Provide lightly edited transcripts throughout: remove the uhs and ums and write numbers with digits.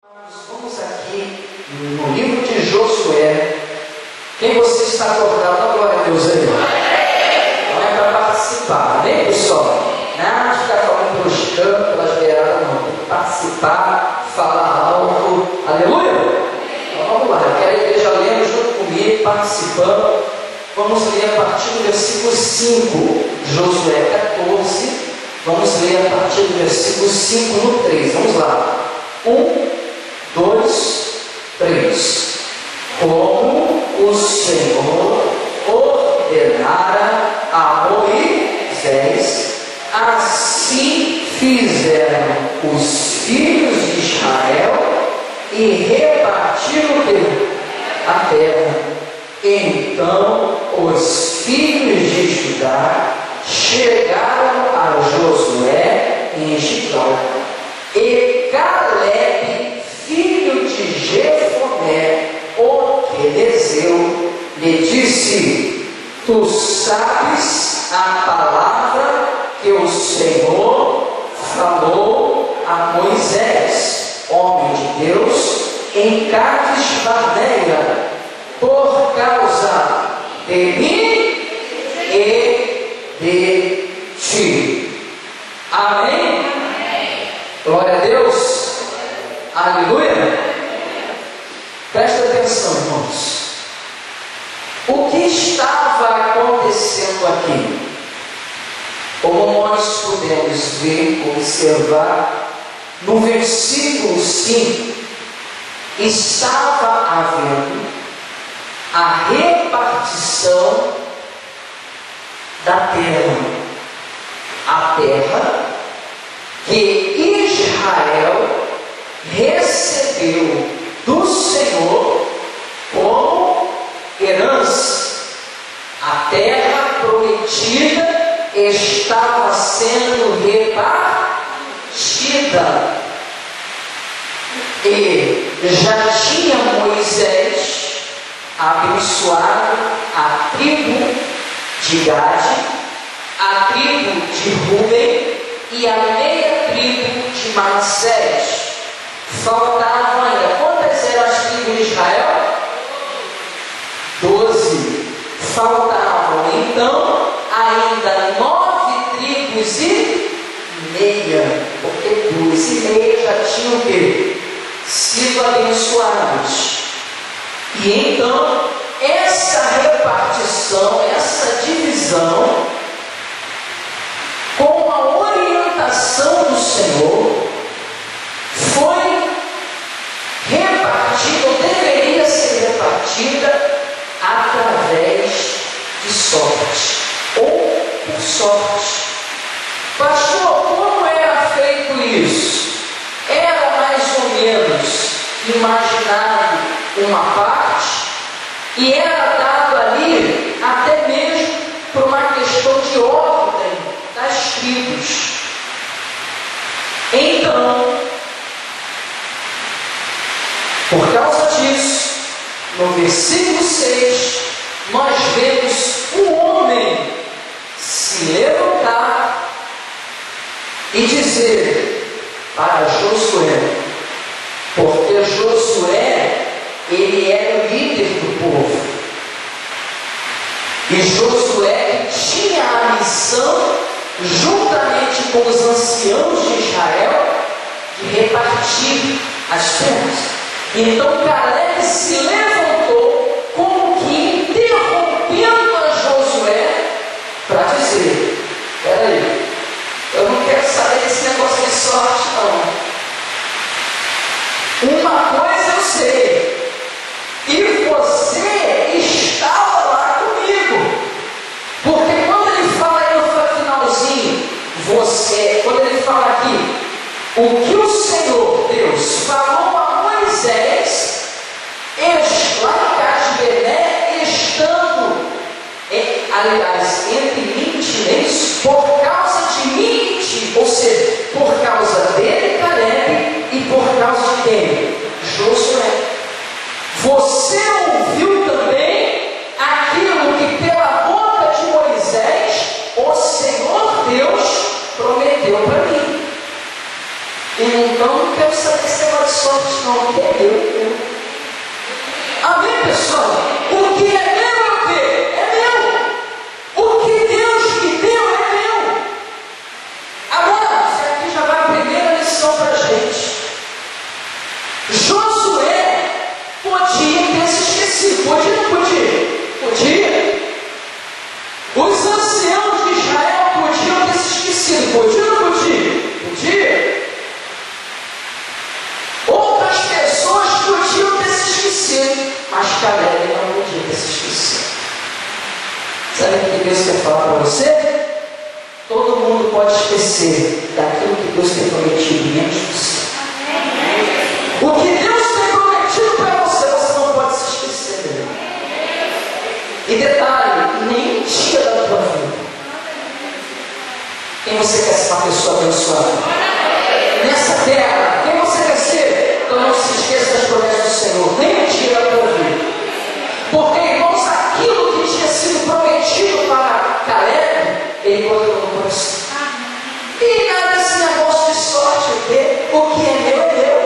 Estamos aqui no livro de Josué. Quem você está acordado? Glória a Deus aí. Não é para participar, nem pessoal? Não ficar falando pelos cantos, pelas beiradas, não. Tem que participar, falar alto. Aleluia? Então vamos lá, eu quero a igreja lendo junto comigo, participando. Vamos ler a partir do versículo 5, Josué 14. Vamos ler a partir do versículo 5 no 3. Vamos lá. 1, 2, 3. Como o Senhor ordenara a Moisés, assim fizeram os filhos de Israel e repartiram a terra. Então os filhos de Judá chegaram a Josué em Gilgal, e Caleb, filho de Jefoné, o quenezeu, lhe disse: Tu sabes a palavra que o Senhor falou a Moisés, homem de Deus, em Cades Barneia, por causa de mim e de ti. Amém? Glória a Deus. Aleluia. Presta atenção, irmãos. O que estava acontecendo aqui? Como nós podemos ver, observar, no versículo 5, estava havendo a repartição da terra. A terra que Israel recebeu do Senhor como herança. A terra prometida estava sendo repartida, e já tinha Moisés abençoado a tribo de Gade, a tribo de Rúben e a meia tribo de Manassés. Faltavam ainda, quantas eram as tribos de Israel? 12. Faltavam então ainda 9 tribos e meia, porque 2 e meia já tinham o quê? Sido abençoados. E então essa repartição, essa divisão, com a orientação do Senhor, foi repartida, ou deveria ser repartida, através de sorte, ou por sorte. Pastor, como era feito isso? Era mais ou menos imaginado uma parte, e era dado ali até mesmo por uma questão de ordem das tribos. Então, por causa disso, no versículo 6, nós vemos um homem se levantar e dizer para Josué, porque Josué, ele era o líder do povo, e Josué tinha a missão, juntamente com os anciãos de Israel, de repartir as terras. Então Caleb se levantou, como que interrompendo a Josué, para dizer: peraí, eu não quero saber desse negócio de sorte não. Uma coisa eu sei, e você estava lá comigo, porque quando ele fala aí no finalzinho, quando ele fala aqui, o que o Senhor Deus falou a Moisés, lá em Cades Barneia, estando, aliás, entre mim e ti, por causa de mim e ti, ou seja, por causa dele, Caleb, e por causa de quem? Josué. Você ouviu também aquilo que pela boca de Moisés o Senhor Deus prometeu para mim. Então não quero saber se é sorte, não. O que é meu, é meu. Amém, pessoal? O que é meu é o quê? É meu. O que Deus me deu é meu. Agora, isso aqui já vai a primeira lição para a gente. Josué podia ter se esquecido. Podia ou não podia? Podia. Os anciãos de Israel podiam ter se esquecido. Podia ou não podia? Podia. Outras pessoas podiam ter se esquecido, mas Caleb não podia ter se esquecido. Sabe o que Deus quer falar para você? Todo mundo pode esquecer daquilo que Deus tem prometido, menos você. O que Deus tem prometido para você, você não pode se esquecer dele. E detalhe, nem um dia da tua vida. Quem você quer ser uma pessoa abençoada? Nessa terra, quem você quer ser? Então não se esqueça das promessas do Senhor, nem um dia da tua vida. Porque, irmãos, aquilo que tinha sido prometido para Caleb, ele colocou no coração. E nada desse negócio de sorte, o que é meu é meu.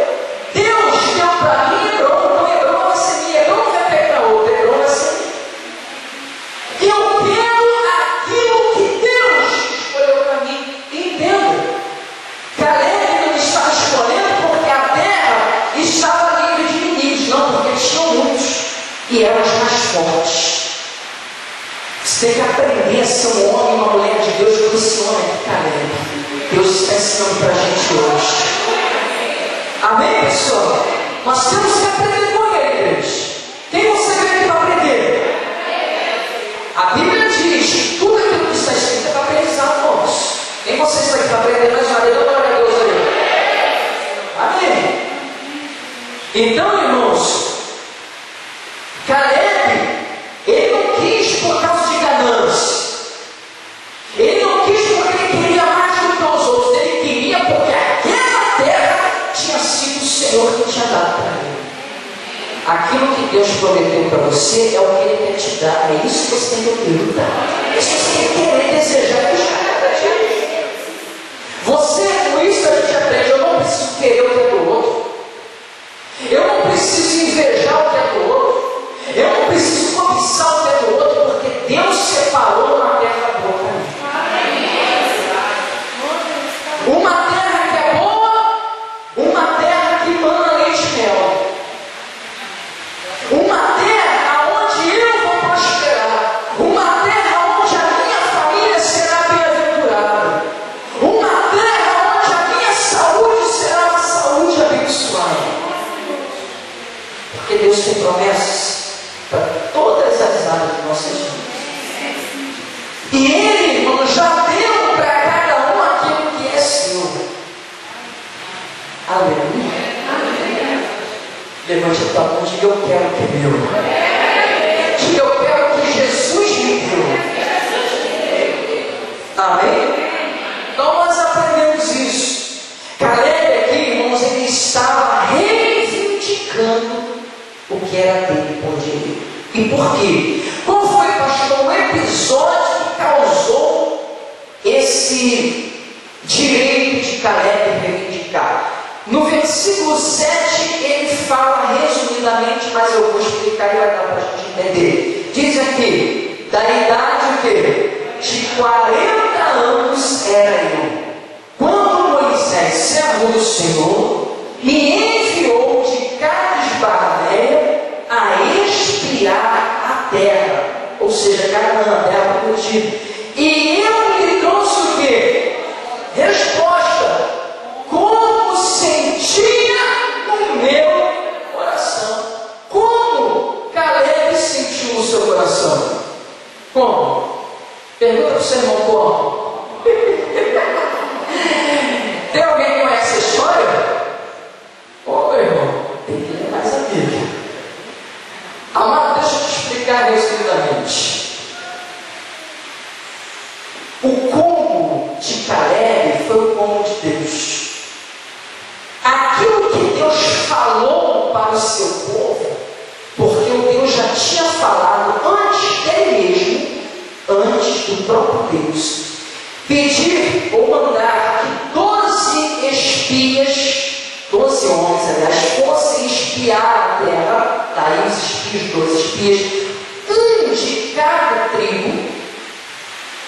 Deus deu para mim Hebron, então Hebron vai ser minha, Hebron não vai pegar outra, Hebron vai ser minha. Eu quero aquilo que Deus escolheu para mim. Entenda, Caleb não estava escolhendo porque a terra estava livre de inimigos, não, porque tinham muitos e eram os mais fortes. Você tem que aprender a ser um homem e uma mulher de Deus com esse homem aqui, Caleb. Deus está ensinando para a gente hoje. Amém, pessoal? Nós temos que aprender com eles. Quem você vem aqui para aprender? A Bíblia diz que tudo aquilo que está escrito é para aprendizado nosso. Quem você está aqui para aprender mais uma vez? Glória a Deus aí. Amém. Então, irmãos, Caleb, ele não quis por causa de ganância. Ele não quis porque ele queria mais do que os outros. Ele queria porque aquela terra tinha sido o Senhor que tinha dado para ele. Aquilo que Deus prometeu para você é o que Ele quer te dar. É isso que você tem que perguntar. É isso que você tem que querer, desejar e buscar cada dia. Você, com isso a gente aprende. Eu não preciso querer o que é do outro. Eu não preciso invejar o que é do outro. Eu não preciso cobiçar o que é do outro, porque Deus separou uma terra boa para mim. Uma terra que é boa, uma terra que emana leite e mel. Uma terra onde eu vou prosperar. Uma terra onde a minha família será bem-aventurada. Uma terra onde a minha saúde será uma saúde abençoada. Porque Deus tem promessas para todas as áreas de nossas vidas. E Ele, irmão, já deu para cada um aquilo que é seu. Aleluia. Levante a tua mão e diga: eu quero o que é meu. Diga: eu quero o que Jesus me deu. Amém? Então nós aprendemos isso. Caleb aqui, irmãos, ele estava reivindicando o que era dele por direito. E por quê? Qual foi, pastor, o episódio que causou esse direito de Caleb reivindicar? No versículo 7 ele fala resumidamente, mas eu vou explicar e vai dar para a gente entender. Diz aqui: da idade o quê? De 40 anos era eu, quando Moisés, servo do Senhor, me enviou de Cades Barnea a espiar a terra, ou seja, Canaã, a terra prometida. E eu lhe trouxe o quê? Resposta: como sentia no meu coração. Como Caleb sentiu no seu coração? Como? Pergunta para o seu irmão: como? Tem alguém que conhece essa história? Ô, meu irmão, tem que ler mais a Bíblia. Amado, deixa eu te explicar resumidamente. O como de Caleb foi o como de Deus. Aquilo que Deus falou para o seu povo, porque o Deus já tinha falado antes dele mesmo, antes do próprio Deus, pedir ou mandar que 12 espias 12 homens, aliás, fossem espiar a terra, daí os espias, 12 espias, um de cada tribo,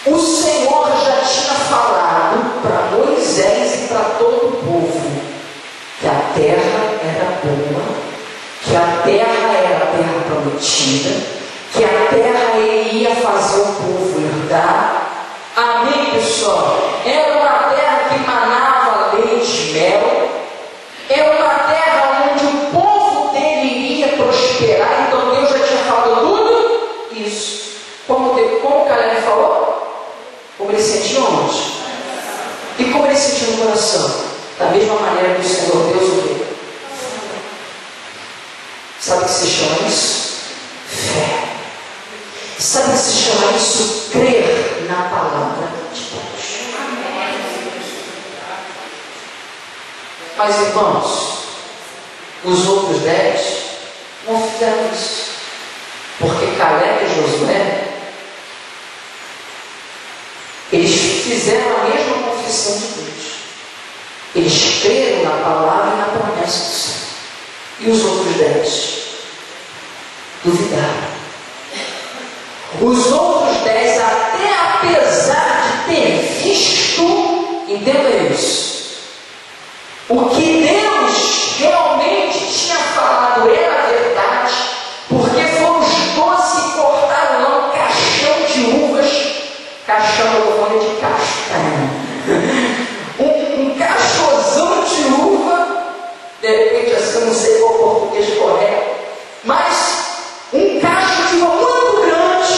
o Senhor já tinha falado para Moisés e para todo o povo que a terra era boa, que a terra era a terra prometida, que a terra ele ia fazer o povo herdar. Amém, pessoal? Era uma terra que manava leite e mel, era uma terra onde o povo dele iria prosperar. Então Deus já tinha falado tudo isso. Como Caleb falou? Como ele sentiu onde? E como ele sentiu no coração? Da mesma maneira que o Senhor Deus o quê? Sabe o que se chama isso? Fé. Sabe o que se chama isso? Crer na palavra de Deus. Mas irmãos, os outros 10 não fizeram isso. Porque Caleb e Josué, eles fizeram a mesma confissão de Deus. Eles creram na palavra e na promessa do Senhor. E os outros 10 duvidaram. Os outros 10, até apesar de ter visto, entenda isso, o que Deus realmente tinha falado era verdade, porque foram os 12 que cortaram lá um caixão de uvas, caixão eu vou de castanha, um cachozão de uva, de repente assim, eu não sei qual o português correto, mas um cacho de uva muito grande.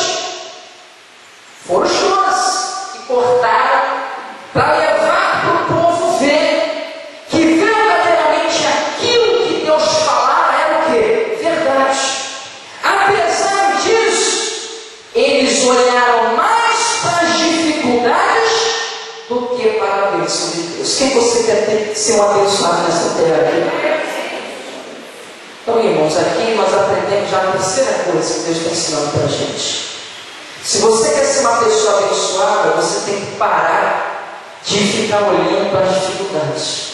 Foram os 12 que cortaram para levar para o povo ver que verdadeiramente aquilo que Deus falava era o quê? Verdade. Apesar disso, eles olharam mais para as dificuldades do que para a bênção de Deus. Quem você quer ter ser um abençoado nessa terra aqui? Então, irmãos, aqui nós aprendemos já a terceira coisa que Deus está ensinando para a gente. Se você quer ser uma pessoa abençoada, você tem que parar de ficar olhando para as dificuldades.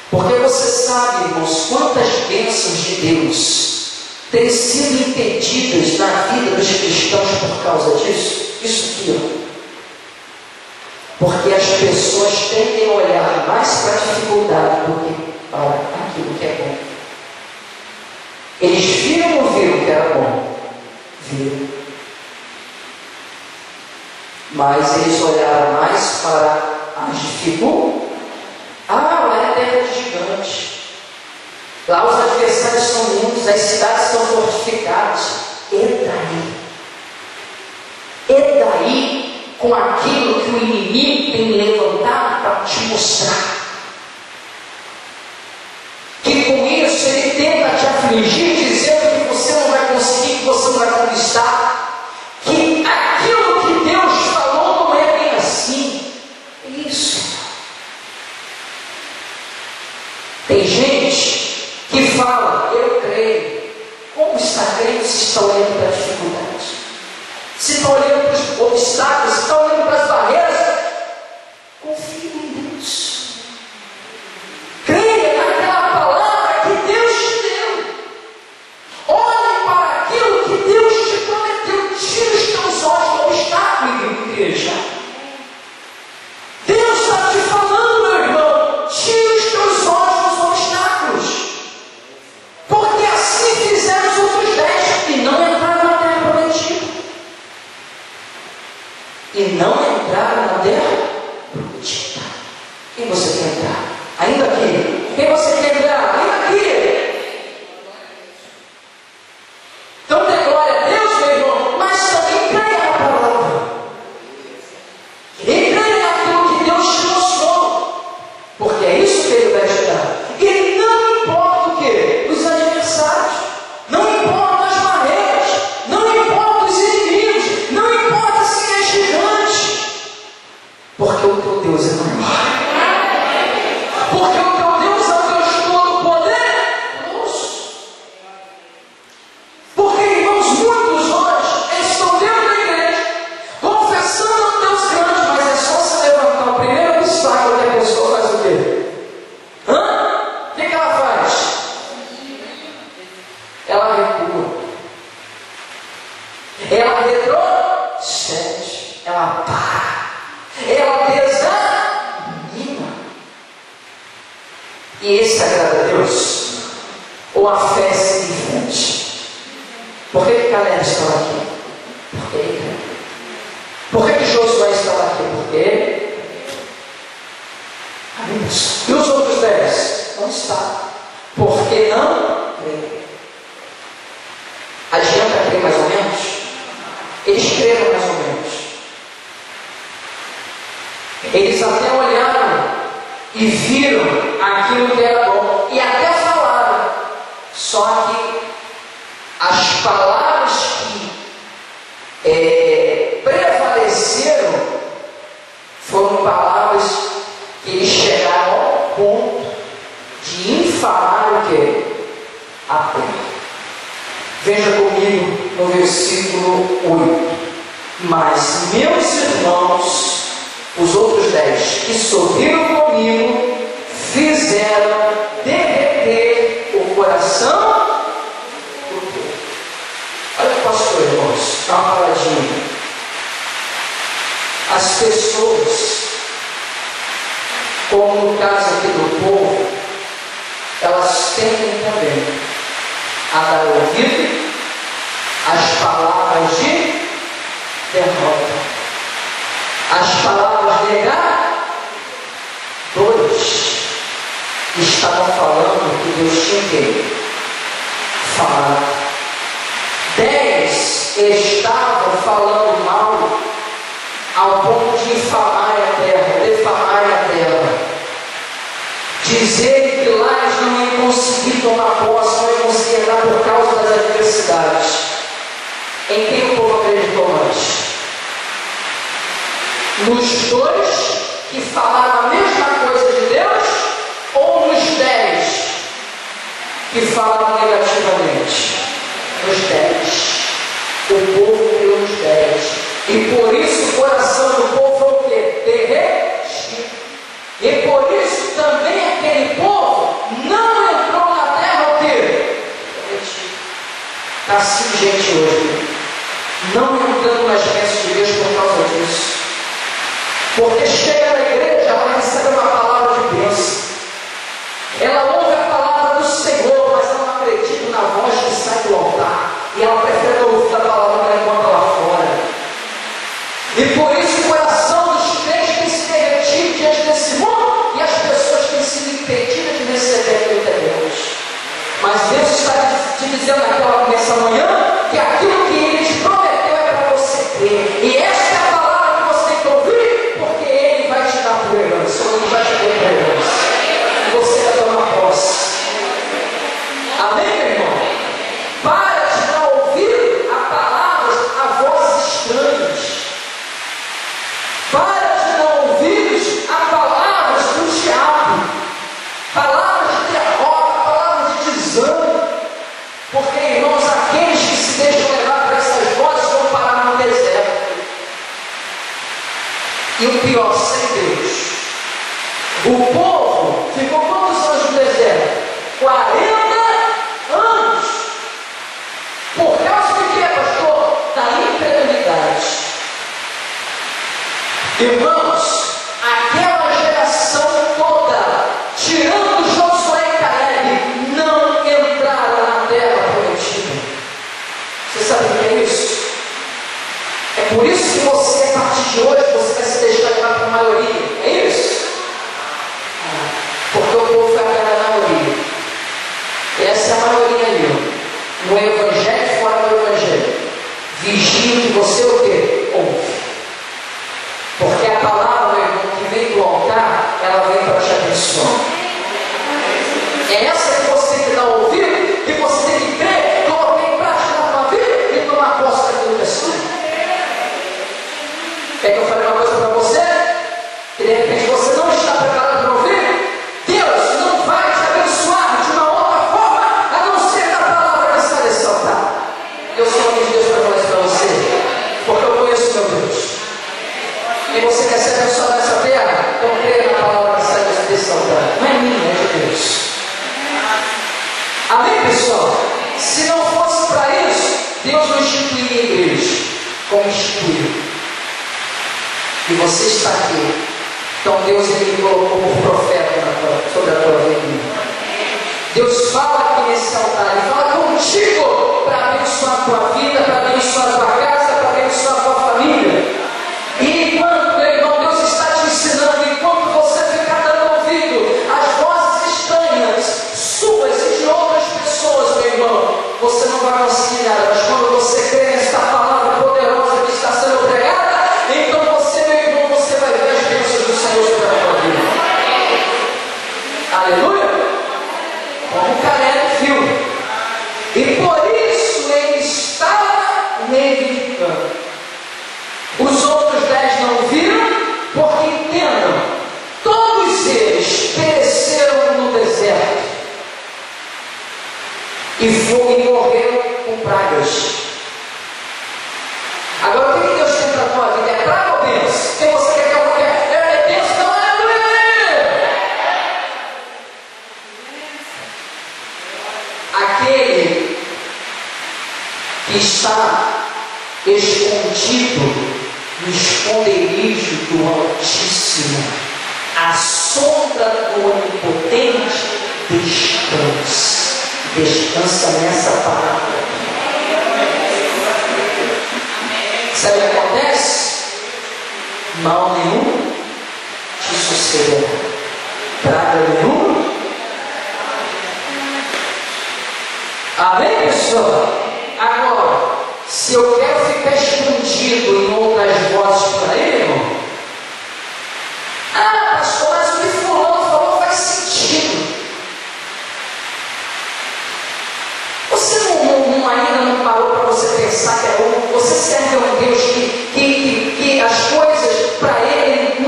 Porque você sabe, irmãos, quantas bênçãos de Deus têm sido impedidas na vida dos cristãos por causa disso? Isso aqui, ó. Porque as pessoas tendem a olhar mais para a dificuldade do que para aquilo que é bom. Eles viram ou viram que era bom? Viram. Mas eles olharam mais para as dificuldades. Lá é terra de gigante. Lá os adversários são muitos, as cidades são fortificadas. É daí com aquilo que o inimigo tem levantado para te mostrar. Que com isso ele tenta te afligir, dizendo que você não vai conseguir, que você não vai conquistar, que aquilo que Deus falou não é bem assim. Isso. Tem gente que fala, eu creio. Como está crendo se está olhando para a dificuldade? Se está olhando para os obstáculos, se está olhando para as barreiras, confie em Deus. Creia naquela palavra que Deus te deu. Olhe para aquilo que Deus te prometeu. Tira os teus olhos do obstáculo, igreja. Deus está te falando, meu irmão. Tira os teus olhos dos obstáculos. Porque assim fizeram os outros 10 e não entraram na terra prometida. E não entraram na terra prometida. Quem você quer entrar? Ainda aqui. Quem você quer entrar? Ainda aqui. Então dê glória a Deus, meu irmão, mas também creia na palavra. E creia naquilo que Deus te mostrou. Porque é isso que Ele vai te dar. E não importa o que? Os adversários. Não importa as barreiras. Não importa os inimigos. Não importa se é gigante. ela retrocede, ela para, ela desanima. E esse agrada a Deus? Ou a fé segue em frente? Por que Caleb estava aqui? Porque ele crê. Por que Josué estava aqui? Porque e os outros 10? Não está. Porque não crê. Adianta crer mais ou menos? Eles creram mais ou menos. Eles até olharam e viram aquilo que era bom. E até falaram. Só que as palavras que prevaleceram foram palavras que eles chegaram ao ponto de infamar o quê? A terra. Veja comigo no versículo 8. Mas meus irmãos, os outros 10 que subiram comigo, fizeram derreter o coração do povo. Olha o pastor, irmãos, dá uma paradinha. As pessoas, como no caso aqui do povo, elas tendem também a dar ouvido às palavras de derrota, as palavras negadoras. Estavam falando que Deus tinha que falar. 10 estavam falando mal ao ponto de infamar a terra, defamar a terra, dizer que lá eles não iam conseguir tomar posse, não iam conseguir andar por causa das adversidades. Em quem o povo acreditou mais? Nos 2 que falaram a mesma coisa de Deus, ou nos 10 que falaram negativamente? Nos 10. O povo creu nos 10. E por isso o coração do povo foi o quê? Derretido. E por isso também aquele povo não entrou na terra o quê? Derretido. Está assim gente hoje, não entrando nas bênçãos de Deus por causa disso. Porque chega na igreja, ela recebe uma palavra de bênção. Ela ouve a palavra do Senhor, mas ela não acredita na voz que sai do altar. E ela prefere ouvir a palavra que ela encontra lá fora. E por isso o coração dos crentes tem se derretido diante desse mundo, e as pessoas têm sido impedidas de receber aquilo que é Deus. Mas Deus está te dizendo nessa manhã que aquilo que Ele te prometeu é para você crer. E esta é a palavra que você tem que ouvir, porque Ele vai te dar por herança, ou Ele vai te dar por herança. E você vai tomar posse. Amém, meu irmão? Para de não ouvir a palavras, a vozes estranhas. Para de não ouvir a palavras do diabo, palavras de derrota, palavras de desânimo, porque, irmãos, aqueles que se deixam levar por essas vozes vão parar no deserto. E o pior, sem Deus. O povo ficou quantos anos no deserto? 40 anos. Por causa de quê, pastor? Da incredulidade. Irmãos, aquela geração toda, tirando Josué e Caleb, não entraram na terra prometida. Você sabe o que é isso? É por isso que você, a partir de hoje, você vai se deixar levar para a maioria. É isso? Porque o povo vai pegar a maioria. Essa é a maioria ali. No evangelho e fora do evangelho. Vigie que você o quê? Ouve. Porque a palavra, meu irmão, que vem do altar, ela vem para te abençoar. É essa que você tem que dar ouvido, que você tem que crer, colocar em prática na tua vida e tomar posse daquilo que é seu. Quer que eu fale uma coisa para você? Que como instituiu. E você está aqui. Então Deus me colocou como profeta sobre a tua vida. Deus fala aqui nesse altar, Ele fala contigo para abençoar a tua vida, para abençoar a tua casa, para abençoar a tua família. E enquanto, meu irmão, Deus está te ensinando, enquanto você ficar dando ouvido às vozes estranhas, suas e de outras pessoas, meu irmão, você não vai conseguir nada. Mas quando você crê nesta palavra poderosa que está sendo pregada, então você, meu irmão, você vai ver as bênçãos do Senhor sobre a tua vida. Aleluia! Como Caleb viu. E por isso ele estava reivindicando. Os outros 10 não viram, porque entendam, todos eles pereceram no deserto e morreram com pragas. Agora o que Deus tem para a tua vida? É praga ou bênção? Quem você quer que eu quero? É bênção, não é doer. Aquele que está escondido no esconderijo do Altíssimo, à sombra do Onipotente, descansa. Descansa nessa palavra. Sabe o que acontece? Mal nenhum te sucederá. Praga nenhuma. Amém, pessoal? Agora, se eu quero ficar escondido em outras vozes por aí, irmão, pastor, mas o que fulano falou faz sentido. Você ainda não parou para você pensar que você serve a um Deus que as coisas para Ele,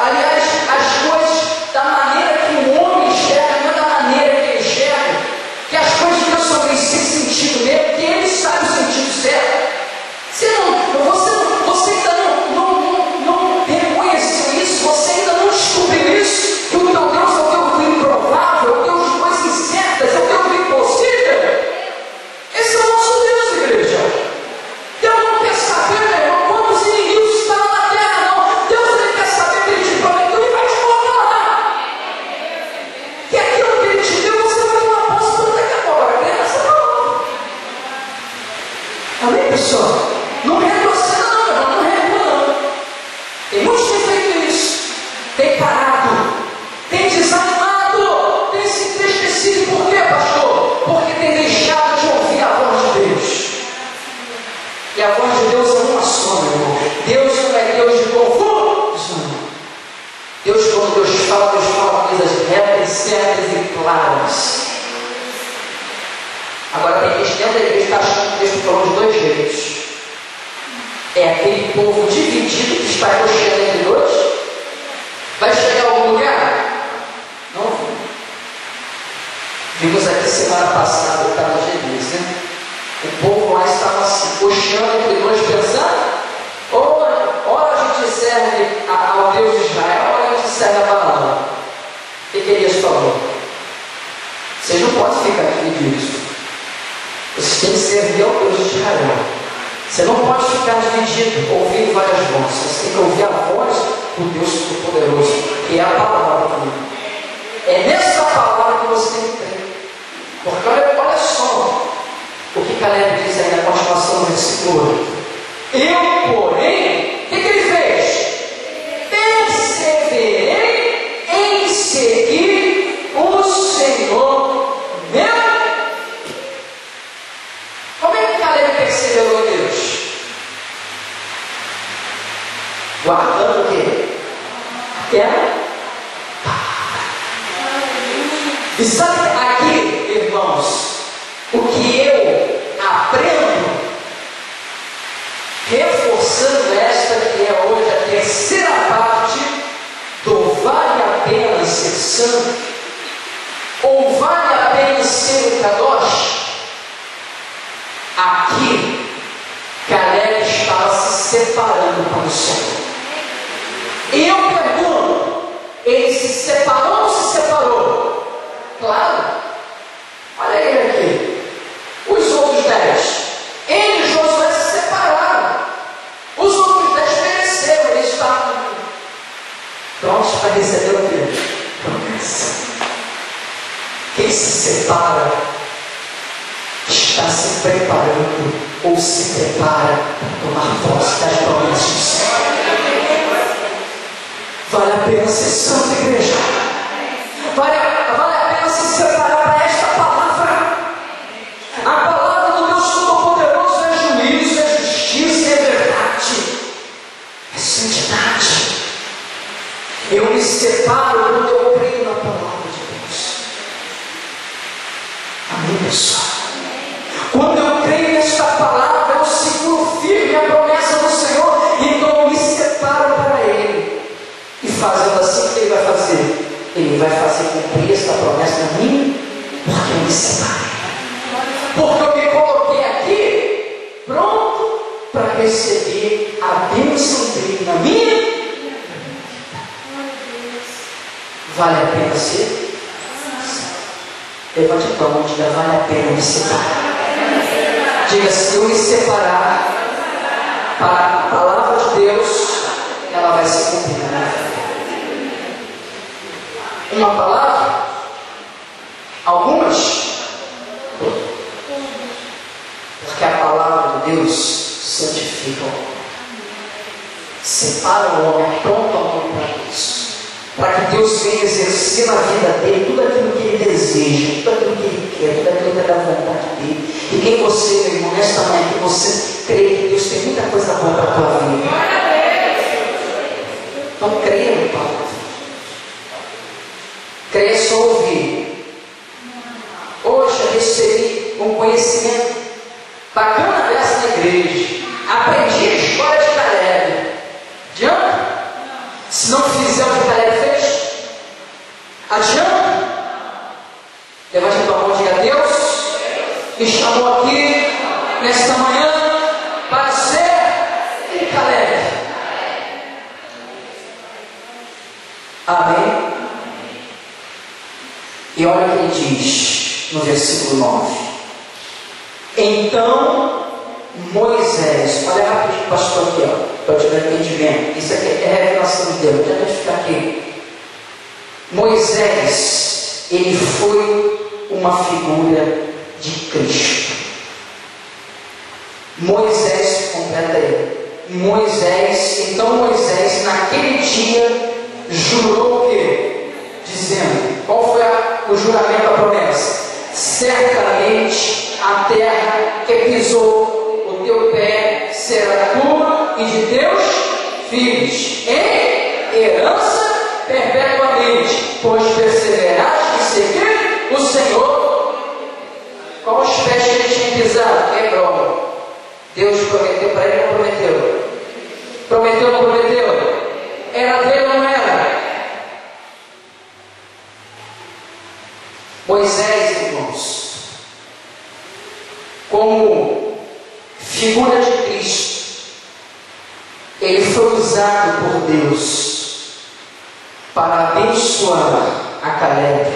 aliás, as coisas da maneira que o homem enxerga, não é da maneira que ele enxerga, que as coisas de Deus são bem sem sentido mesmo, que Ele sabe o sentido certo. Você ainda não reconheceu isso, você ainda não descobriu isso, que o teu Deus é o Deus do improvável, é o Deus de coisas incertas, é o Deus do impossível. Esse é o nosso Deus, igreja. Deus não quer saber, meu irmão, quantos inimigos estão na terra, não. Deus ele quer saber que Ele te prometeu e vai te colocar. Que aquilo que Ele te deu, você vai ter uma posse por daqui a pouco. Agora, criança, não. Amém, pessoal? Não retroceda não, meu irmão, não recua não. Tem muitos que têm feito isso, tem parado, tem desanimado, tem se entristecido. Por quê, pastor? Porque tem deixado de ouvir a voz de Deus. E a voz de Deus é uma só, meu irmão. Deus não é Deus de confusão. Deus, quando Deus fala coisas retas, certas e claras. Agora tem gente dentro da igreja que está achando que Deus está falando de dois jeitos. É aquele povo dividido que está cocheando entre dois. Vai chegar a algum lugar? Não vou. Vimos aqui semana passada o caso de Elias, né? O povo lá estava assim, cocheando entre dois, pensando: ora a gente serve ao Deus de Israel, ora a gente serve a Baal. O que Elias falou? Vocês não podem ficar divididos. Vocês têm que servir ao Deus de Israel. Você não pode ficar dividido, ouvindo várias vozes. Você tem que ouvir a voz do Deus Todo-Poderoso, que é a palavra dele. É nessa palavra que você tem que crer. Porque olha só o que Caleb diz aí na continuação do versículo 8. Eu, porém, o que ele fez? Perseverei em seguir o Senhor meu. Como é que Caleb perseverou em Deus? Guardando o quê? Aquela palavra. E sabe aqui, irmãos, o que eu aprendo, reforçando esta que é hoje a terceira parte do vale a pena ser santo, ou vale a pena ser um kadosh. Aqui, Caleb estava se separando para o Senhor. E eu pergunto, ele se separou ou se separou? Claro. Olha ele aqui. Os outros 10. Ele e Josué se separaram. está se preparando ou se prepara para tomar posse das promessas do Senhor. Vale a pena ser santo, igreja. Vale a pena se separar para esta palavra. A palavra do Deus Todo-Poderoso é juízo, é justiça, é verdade, é santidade. Eu me separo quando eu creio na palavra de Deus. Amém, pessoal? Quando eu creio nesta palavra, eu seguro firme a promessa do Senhor, então eu me separo para Ele. E fazendo assim, o que Ele vai fazer? Ele vai fazer cumprir esta promessa a mim, porque eu me separei. Porque eu me coloquei aqui, pronto para receber a bênção dele na minha vida. Vale a pena ser? Levante a tua mão e diga: vale a pena me separar. Diga: se eu me separar para a palavra de Deus, ela vai se cumprir na minha vida. Uma palavra? Algumas? Porque a palavra de Deus santifica o homem, separa o homem, apronta o homem para Deus, para que Deus venha exercer na vida dele tudo aquilo que ele deseja, tudo aquilo que ele quer, tudo aquilo que é da vontade dele. E quem você, meu irmão, nesta manhã, que você crê que Deus tem muita coisa boa para a tua vida, então creia no Pai. Creia só ouvir. Hoje eu recebi um conhecimento bacana dessa na igreja. Aprendi a história de Caleb. Adianta? Se não fizer o que Caleb fez, adianta? Levante a tua mão e diga: Deus me chamou aqui nesta manhã para ser Caleb. Amém? E olha o que ele diz no versículo 9. Então Moisés, olha rapidinho, pastor, aqui, para eu te dar entendimento. Isso aqui é revelação de Deus, deixa eu ficar aqui. Moisés, ele foi uma figura de Cristo. Moisés, completa aí. Então Moisés, naquele dia, jurou o quê? Dizendo, qual foi o juramento, a promessa? Certamente a terra que pisou o teu pé será tua e de teus filhos, em herança perpetuamente, pois perseveraste em seguir o Senhor. Qual os pés que ele tinha pisado? Hebron. Deus prometeu para ele, não prometeu? Prometeu, não prometeu? Era dele ou não era? Moisés, irmãos, como figura de Cristo, ele foi usado por Deus para abençoar a Caleb.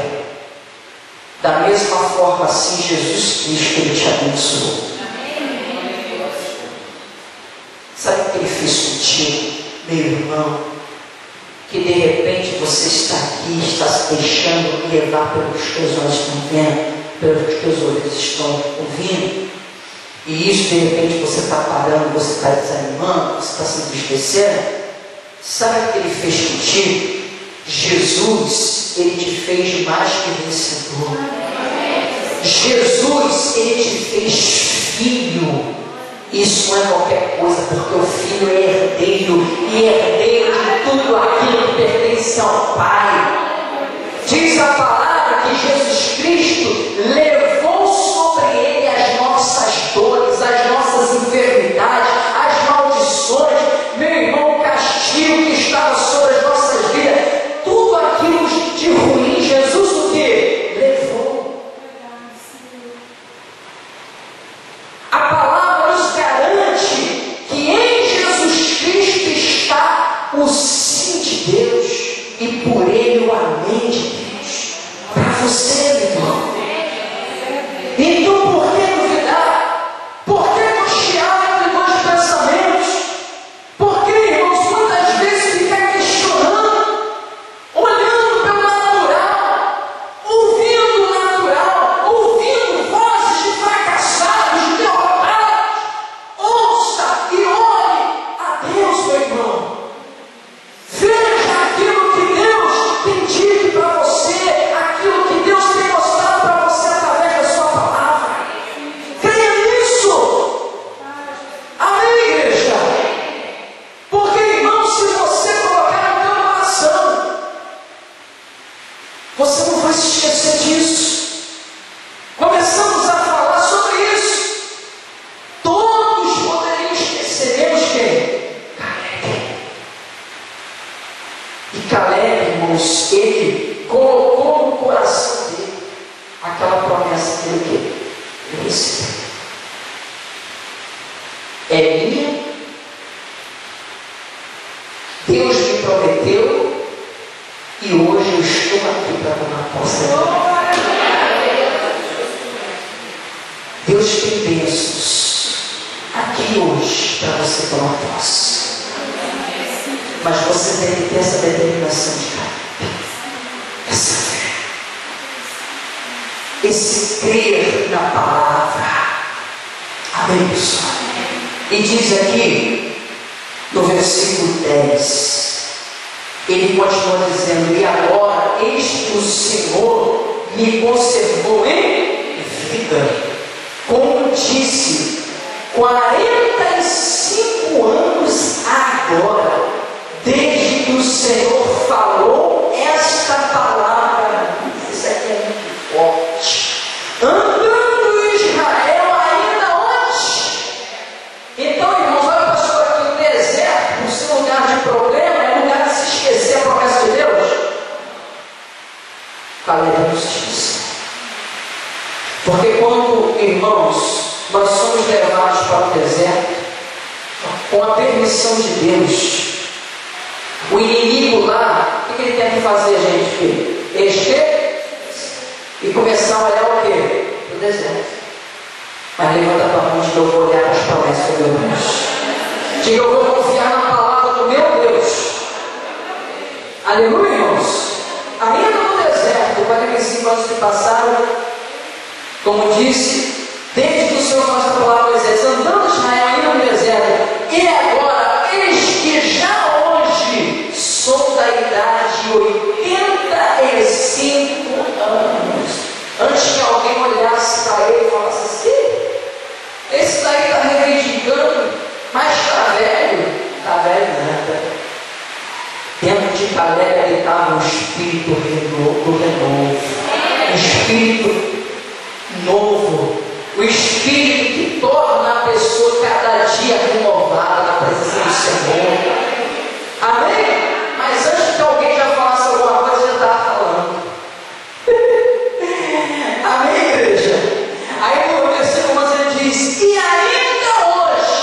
Da mesma forma, assim, Jesus Cristo, ele te abençoou. Sabe o que ele fez contigo, meu irmão? Que de repente você está aqui, está se deixando levar pelos que teus olhos estão vendo, pelos que teus ouvidos estão ouvindo, e isso de repente você está parando, você está desanimando, você está se entristecendo. Sabe o que ele fez contigo? Jesus, ele te fez mais que vencedor. Jesus, ele te fez filho. Isso não é qualquer coisa, porque o filho é herdeiro, e herdeiro de tudo aquilo que pertence ao Pai. Diz a palavra que Jesus Cristo levou sobre ele as nossas dores, as nossas enfermidades, as maldições, meu irmão, o castigo que estava sobre as nossas vidas, tudo aquilo de ruim, Jesus o que? Levou. A palavra nos garante que em Jesus Cristo está o sim de Deus e por ele o amém de Deus para você, meu irmão. Então por que duvidar? Por que cochear entre dois pensamentos? Por que, irmãos, muitas vezes ficar questionando, olhando pelo natural, ouvindo o natural, ouvindo vozes de fracassado? é minha. Deus me prometeu e hoje eu estou aqui para tomar posse dela. Deus tem bênçãos aqui hoje para você tomar posse. Mas você deve ter essa determinação de caráter, essa fé, esse crer na palavra. Amém, pessoal? E diz aqui no versículo 10, ele continua dizendo: e agora eis que o Senhor me conservou em vida, como disse, 45 anos agora, desde que o Senhor falou esta palavra. Isso aqui é muito forte. Andando Israel ainda onde? Então, irmãos, olha, pastor, aqui no deserto, o seu lugar de problema é lugar de se esquecer a promessa de Deus. Caleb nos disse. Porque quando, irmãos, nós somos levados para o deserto, com a permissão de Deus, o inimigo lá, o que ele tem que fazer, gente? Encher e começar a olhar o quê? O deserto. Mas levanta a tua mão e eu vou olhar para as promessas do meu Deus. Diga, eu vou confiar na palavra do meu Deus. Aleluia, irmãos. Ainda no deserto, 45 anos que passaram, como disse, desde que o Senhor faz a palavra Moisés, andando Israel ainda no deserto, e agora, eis que já hoje sou da idade de 85 anos. Antes que alguém olhasse para ele e falasse assim: esse daí está reivindicando, mas está velho. Está velho nada. Dentro de Caleb habitava um espírito do renovo, um espírito novo, o espírito que torna a pessoa cada dia renovada na presença do Senhor. Amém? Mas antes que alguém já falasse alguma coisa, já estava falando. Amém, igreja? Aí no versículo 11 ele diz: e ainda hoje,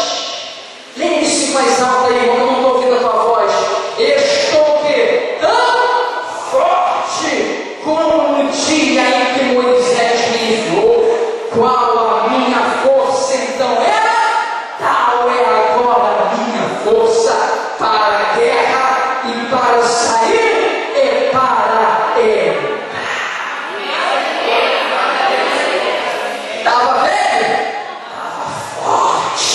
leia isso mais alto aí, irmão, eu não estou ouvindo a tua voz. Estou o quê? Tão forte como no dia em que Moisés me enviou. Qual a minha força então era? Tal é agora a minha força para a guerra e para sair e para entrar. Estava velho? Estava forte.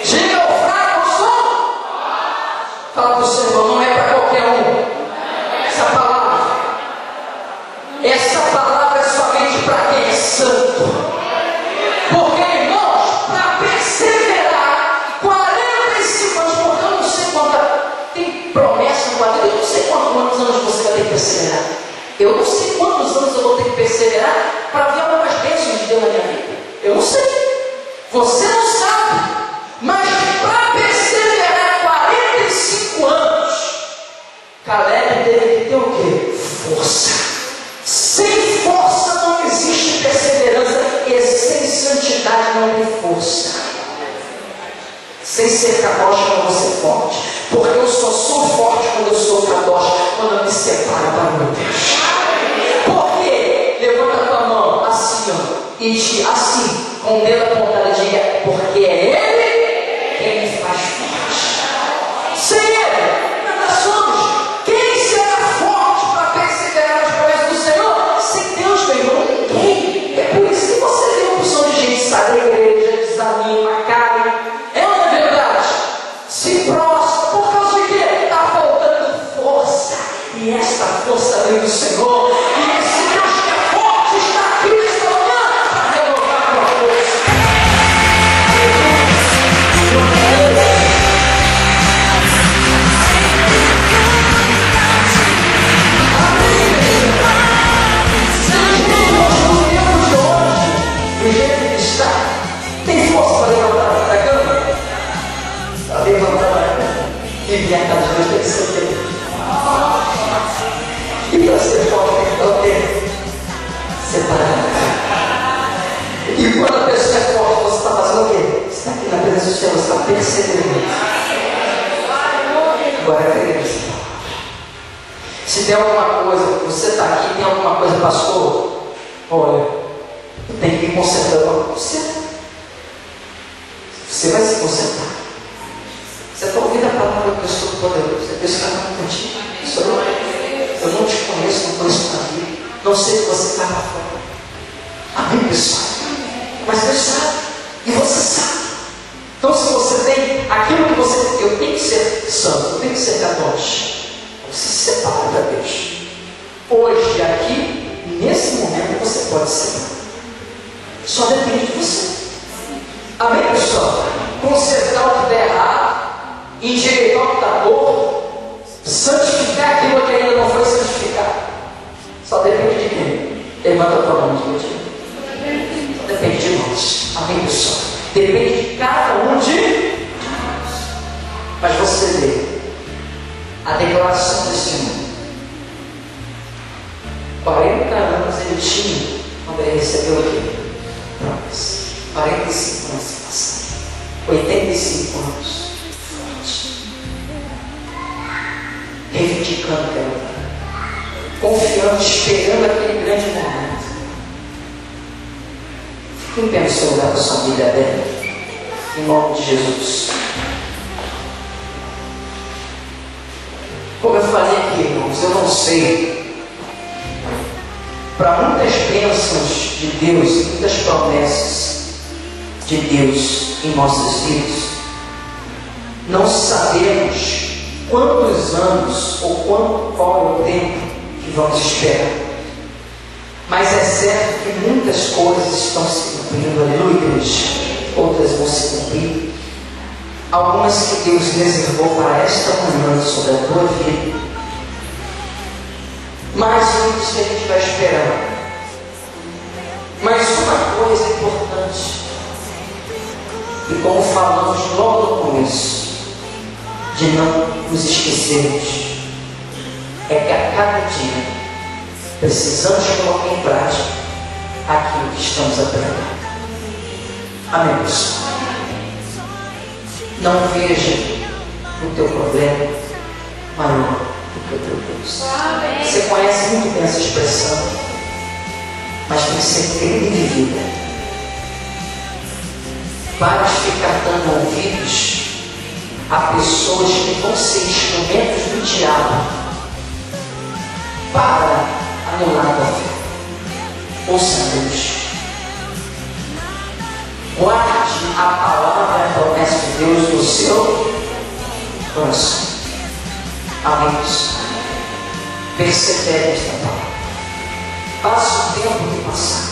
Diga ao fraco, som. Fala para o seu irmão, não é para qualquer um. Essa palavra é somente para quem é santo. Porque, irmãos, para perseverar 45 anos, porque eu não sei quanta, tem promessa no quadro, eu não sei quantos anos você vai ter que perseverar. Eu não sei quantos anos eu vou ter que perseverar para ver algumas bênçãos de Deus na minha vida. Eu não sei. Você não sabe. Mas para perseverar 45 anos, Caleb teve que ter o quê? Força. Sem força não existe perseverança, e sem santidade não tem força. Sem ser cadosh não vou ser forte, porque eu só sou forte quando eu sou cadosh, quando eu me separo para o meu Deus. Por quê? Levanta a tua mão assim, ó, e assim, com o dedo apontado, diga: porque é Ele quem me faz forte. Sem Ele, nada somos. Quem será forte para perseverar nas promessas do Senhor? Sem Deus, meu irmão, ninguém. É por isso que você vê uma opção de gente sair da igreja, desanima, cai. É ou não é verdade? Se prostra, por causa de quê? Está faltando força. E essa força vem do Senhor. E esse Deus que é forte está aqui nesta manhã para renovar a tua força. Do jeito que está, tem força para levantar da cama? Para levantar da cama e vir a casa de Deus tem que ser feito. E para ser forte tem que dar o quê? Separado. E quando a pessoa é forte, você está fazendo o quê? está aqui na presença do Senhor, você está percebendo. Agora criança. Se tem alguma coisa, você está aqui, tem alguma coisa, pastor, olha, tem que ir consertando você. Você vai se consertar. Você está ouvindo a palavra do Deus Todo-Poderoso. Deus está falando contigo. Eu não te conheço, não conheço tua vida. Não sei se você está lá fora. Amém, pessoal? Mas Deus sabe. E você sabe. Então, se você tem aquilo que você. Eu tenho que ser santo, eu tenho que ser católico. Você se separa para Deus. Hoje, aqui, nesse momento, você pode se separar. Só depende de você. Amém, pessoal? Consertar o que der errado, endireitar o que está torto, santificar aquilo que ainda não foi santificado. Só depende de quem? Levanta a tua mão de Deus. Só depende de nós. Amém, pessoal? Depende de cada um de nós. Mas você vê a declaração desse mundo. 40 anos ele tinha quando ele recebeu aqui. 45 anos se passaram. 85 anos. Forte. Reivindicando aquela lugar. Confiando, esperando aquele grande momento. Fique em pé no seu lugar com a sua Bíblia aberta. Em nome de Jesus. Como eu falei aqui, irmãos, eu não sei. Para muitas bênçãos de Deus, muitas promessas de Deus em nossas vidas, não sabemos quantos anos ou qual é o tempo que vamos esperar. Mas é certo que muitas coisas estão se cumprindo, aleluia, igreja. Outras vão se cumprir. Algumas que Deus reservou para esta manhã sobre a tua vida. Mais muitos que a gente vai esperar. Mas uma coisa importante, e como falamos logo no começo, de não nos esquecermos, é que a cada dia precisamos colocar em prática aquilo que estamos aprendendo. Amém, pessoal? Não veja o teu problema maior do que o teu Deus. Você conhece muito bem essa expressão, mas tem que ser crida e vivida. Para de ficar dando ouvidos a pessoas que vão ser instrumentos do diabo para anular a tua fé. Ouça Deus. Guarde a palavra e a promessa de Deus no seu coração. Amém. Persevere nesta palavra. Passe o tempo que passar.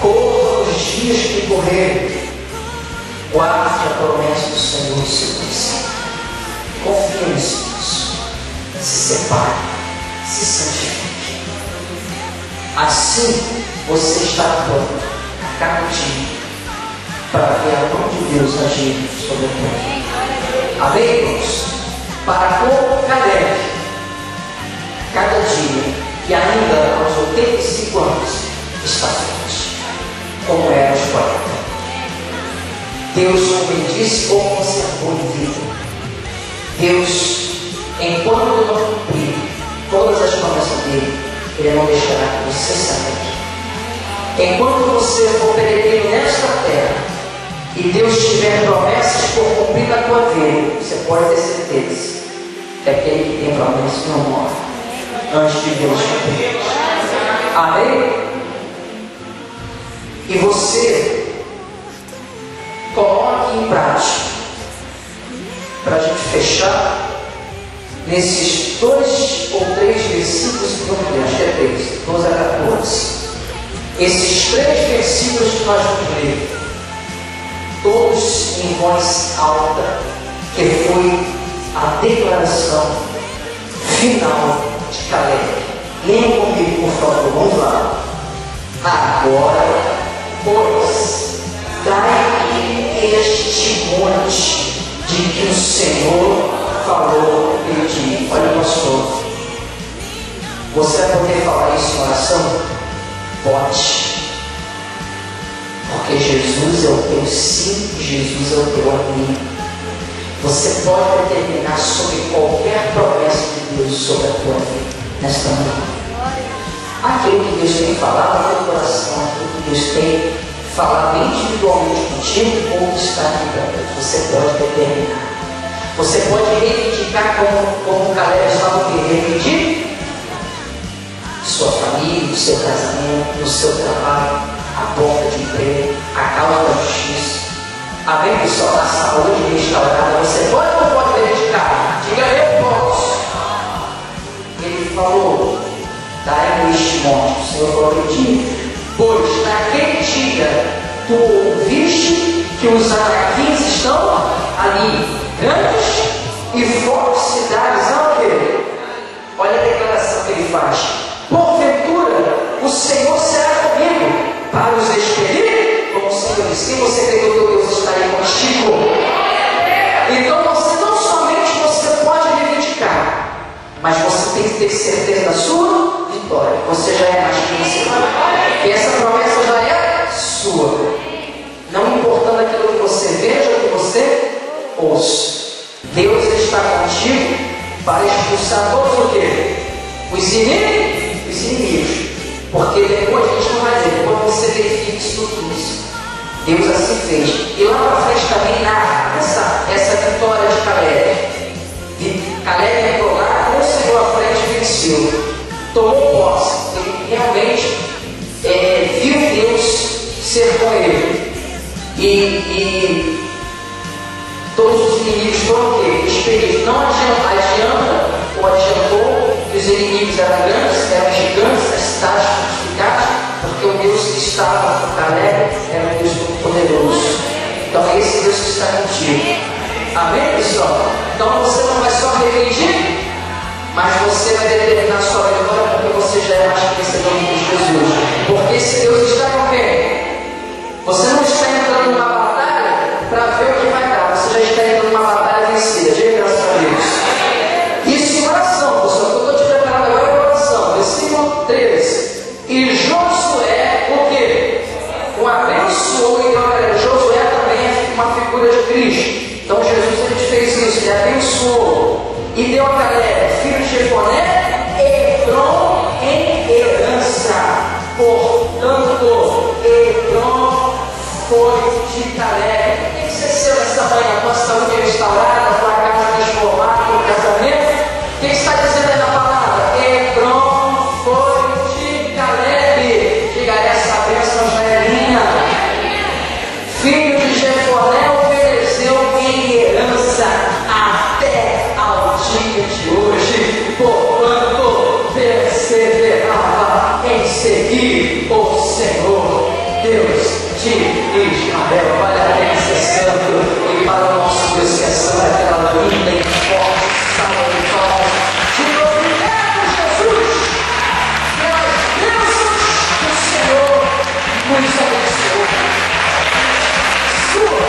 Corra os dias que correrem. Guarde a promessa do Senhor no seu coração. Confie nesse Deus. Se separe. Se santifique. Assim você está pronto a cada dia para ver a mão de Deus agir sobre a tua vida. Amém, irmãos? Para como Caleb, cada dia, e ainda aos 85 anos, está forte, como era aos 40. Deus ou bendisse ou conservou em vida. Deus, enquanto não cumprir todas as promessas dele, ele não deixará que você saia daqui. Enquanto você for peregrino nesta terra, e Deus tiver promessas por cumprir na tua vida, você pode ter certeza que aquele que tem promessas não morre antes de Deus cumprir. Amém? E você coloque em prática, para a gente fechar, nesses 2 ou 3 versículos que vamos ler, acho que é 3, 12 a 14. Esses 3 versículos que nós vamos ler, todos em voz alta, que foi a declaração final de Caleb. Leia comigo, por favor, vamos lá. Agora, pois, dai este monte de que o Senhor falou aquele dia. Olha, pastor, você vai poder falar isso em oração? Pode. Porque Jesus é o teu sim, Jesus é o teu amém. Você pode determinar sobre qualquer promessa de Deus sobre a tua vida nesta manhã. Aquilo que Deus tem falado no teu coração, aquilo que Deus tem falado individualmente contigo ou que está aqui para Deus, você pode determinar. Você pode reivindicar como o Caleb estava reivindicar sua família, o seu casamento, o seu trabalho, a porta de emprego, a causa da justiça. Amém, pessoal? A saúde restaurada, você pode ou não pode reivindicar? Diga, eu posso. Ele falou, dai-me este monte, o Senhor falou aquele dia, pois naquele dia tu ouviste que os anaquins estão ali, grandes e fortes cidades, não o quê? Olha a declaração que ele faz. Porventura, o Senhor será comigo para os expelir, como o Senhor disse, se você crê que o teu Deus está aí contigo. Então você não somente você pode reivindicar, mas você tem que ter certeza da sua vitória. Você já é mais que vencedor. E essa promessa já é sua. Não importando aquilo que você veja ou que você ouça. Deus está contigo para expulsar todos o quê? Os inimigos. Porque depois a gente não vai dizer, depois você verifica isso tudo isso. Deus assim fez. E lá para frente também narra essa vitória de Caleb. Caleb entrou lá, conseguiu à frente e venceu. Tomou posse. Ele realmente viu Deus ser com ele. E todos os inimigos foram o quê? Expelidos. Não adianta ou adiantou que os inimigos eram grandes, eram gigantes, as cidades fortificadas, porque o Deus que estava com Caleb era um Deus muito poderoso. Então é esse Deus que está contigo. Amém, pessoal? Então você não vai só repetir, mas você vai determinar a sua vitória, porque você já é mais que vencedor de Jesus. Porque esse Deus está com quem? Você não está entrando numa batalha para ver o que vai dar, você já está entrando numa batalha vencida. Diga graças a Deus. Isso em oração, pessoal, que eu estou te preparando agora é oração. Versículo 13. E Josué, o quê? O abençoou, então, galera, Josué também é uma figura de Cristo. Então Jesus ele fez isso, ele abençoou e deu a Caleb, filho de Jefoné, Hebron em herança. Portanto, Hebron foi de Caleb. O que você saiu nessa manhã? A tua saúde restaurada, a tua casa transformada, o teu casamento? O que está dizendo aí na palavra? Hebron foi de Caleb. Diga, essa bênção já é minha. Filho de Jefoné ofereceu em herança até ao dia de hoje, porquanto perseverava em seguir o Senhor, Deus de Israel. Vale a pena ser santo, e para o nosso Deus que é santo, aquela linda e forte salva de palmas de glorificado Jesus, pelas bênçãos do Senhor nos abençoou. Sua